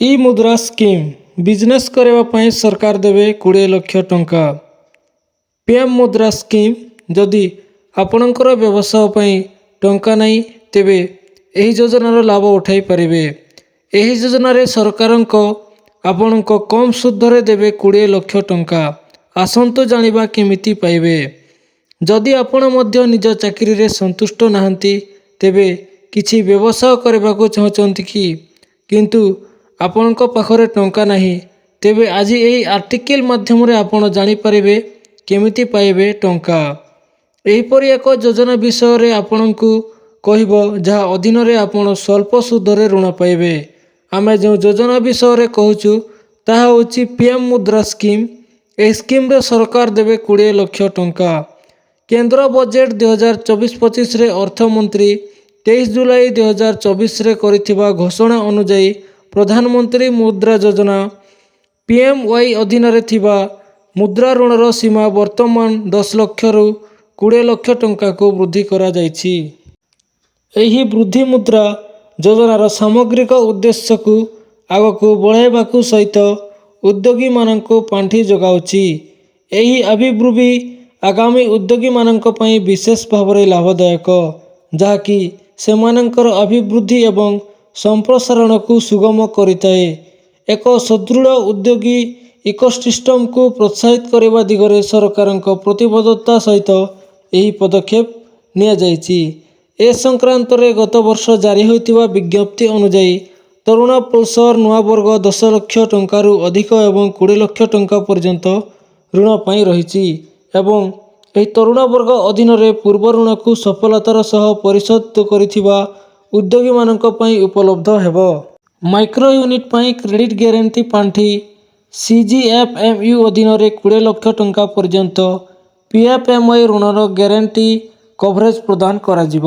ଇ ମୁଦ୍ରା scheme business କରିବା ପାଇଁ ସରକାର ଦେବେ 20 ଲକ୍ଷ ଟଙ୍କା। ପିଏମ୍ ମୁଦ୍ରା ସ୍କିମ୍ ଯଦି ଆପଣଙ୍କର ବ୍ୟବସାୟ ପାଇଁ ଟଙ୍କା ନାହିଁ ତେବେ ଏହି ଯୋଜନାର ଲାଭ ଉଠାଇ ପାରିବେ। ଏହି ଯୋଜନାରେ ସରକାରଙ୍କ ଆପଣଙ୍କ କମ୍ ସୁଧରେ ଦେବେ 20 ଲକ୍ଷ ଟଙ୍କା। ଆସନ୍ତୁ ଜାଣିବା କେମିତି ପାଇବେ। ଯଦି ଆପଣ ମଧ୍ୟ ନିଜ ଚାକିରିରେ ସନ୍ତୁଷ୍ଟ ନାହାନ୍ତି ତେବେ କିଛି ବ୍ୟବସାୟ କରିବାକୁ ଚାହୁଁଛନ୍ତି କିନ୍ତୁ ଆପଣଙ୍କ ପାଖରେ ଟଙ୍କା ନାହିଁ ତେବେ ଆଜି ଏହି ଆର୍ଟିକଲ ମାଧ୍ୟମରେ ଆପଣ ଜାଣିପାରିବେ କେମିତି ପାଇବେ ଟଙ୍କା। ଏହିପରି ଏକ ଯୋଜନା ବିଷୟରେ ଆପଣଙ୍କୁ କହିବ ଯାହା ଅଧୀନରେ ଆପଣ ସ୍ୱଳ୍ପ ସୁଧରେ ଋଣ ପାଇବେ। ଆମେ ଯେଉଁ ଯୋଜନା ବିଷୟରେ କହୁଛୁ ତାହା ହେଉଛି ପିଏମ୍ ମୁଦ୍ରା ସ୍କିମ୍। ଏହି ସ୍କିମ୍ରେ ସରକାର ଦେବେ 20 ଲକ୍ଷ ଟଙ୍କା। କେନ୍ଦ୍ର ବଜେଟ୍ 2024-25ରେ ଅର୍ଥମନ୍ତ୍ରୀ 23 ଜୁଲାଇ 2024ରେ କରିଥିବା ଘୋଷଣା ଅନୁଯାୟୀ ପ୍ରଧାନମନ୍ତ୍ରୀ ମୁଦ୍ରା ଯୋଜନା PMY ଅଧୀନରେ ଥିବା ମୁଦ୍ରା ଋଣର ସୀମା ବର୍ତ୍ତମାନ 10 ଲକ୍ଷରୁ 20 ଲକ୍ଷ ଟଙ୍କାକୁ ବୃଦ୍ଧି କରାଯାଇଛି। ଏହି ବୃଦ୍ଧି ମୁଦ୍ରା ଯୋଜନାର ସାମଗ୍ରିକ ଉଦ୍ଦେଶ୍ୟକୁ ଆଗକୁ ବଢ଼ାଇବାକୁ ସହିତ ଉଦ୍ୟୋଗୀମାନଙ୍କୁ ପାଣ୍ଠି ଯୋଗାଉଛି। ଏହି ଅଭିବୃଦ୍ଧି ଆଗାମୀ ଉଦ୍ୟୋଗୀମାନଙ୍କ ପାଇଁ ବିଶେଷ ଭାବରେ ଲାଭଦାୟକ, ଯାହାକି ସେମାନଙ୍କର ଅଭିବୃଦ୍ଧି ଏବଂ ସମ୍ପ୍ରସାରଣକୁ ସୁଗମ କରିଥାଏ। ଏକ ସୁଦୃଢ଼ ଉଦ୍ୟୋଗୀ ଇକୋସିଷ୍ଟମକୁ ପ୍ରୋତ୍ସାହିତ କରିବା ଦିଗରେ ସରକାରଙ୍କ ପ୍ରତିବଦ୍ଧତା ସହିତ ଏହି ପଦକ୍ଷେପ ନିଆଯାଇଛି। ଏ ସଂକ୍ରାନ୍ତରେ ଗତ ବର୍ଷ ଜାରି ହୋଇଥିବା ବିଜ୍ଞପ୍ତି ଅନୁଯାୟୀ ତରୁଣ ପଲ୍ସର ନୂଆ ବର୍ଗ 10 ଲକ୍ଷ ଟଙ୍କାରୁ ଅଧିକ ଏବଂ 20 ଲକ୍ଷ ଟଙ୍କା ପର୍ଯ୍ୟନ୍ତ ଋଣ ପାଇଁ ରହିଛି ଏବଂ ଏହି ତରୁଣ ବର୍ଗ ଅଧୀନରେ ପୂର୍ବ ଋଣକୁ ସଫଳତାର ସହ ପରିଶୋଧ କରିଥିବା ଉଦ୍ୟୋଗୀମାନଙ୍କ ପାଇଁ ଉପଲବ୍ଧ ହେବ। ମାଇକ୍ରୋ ୟୁନିଟ୍ ପାଇଁ କ୍ରେଡିଟ୍ ଗ୍ୟାରେଣ୍ଟି ପାଣ୍ଠି CGFMU ଅଧୀନରେ 20 ଲକ୍ଷ ଟଙ୍କା ପର୍ଯ୍ୟନ୍ତ PFMI ଋଣର ଗ୍ୟାରେଣ୍ଟି କଭରେଜ ପ୍ରଦାନ କରାଯିବ।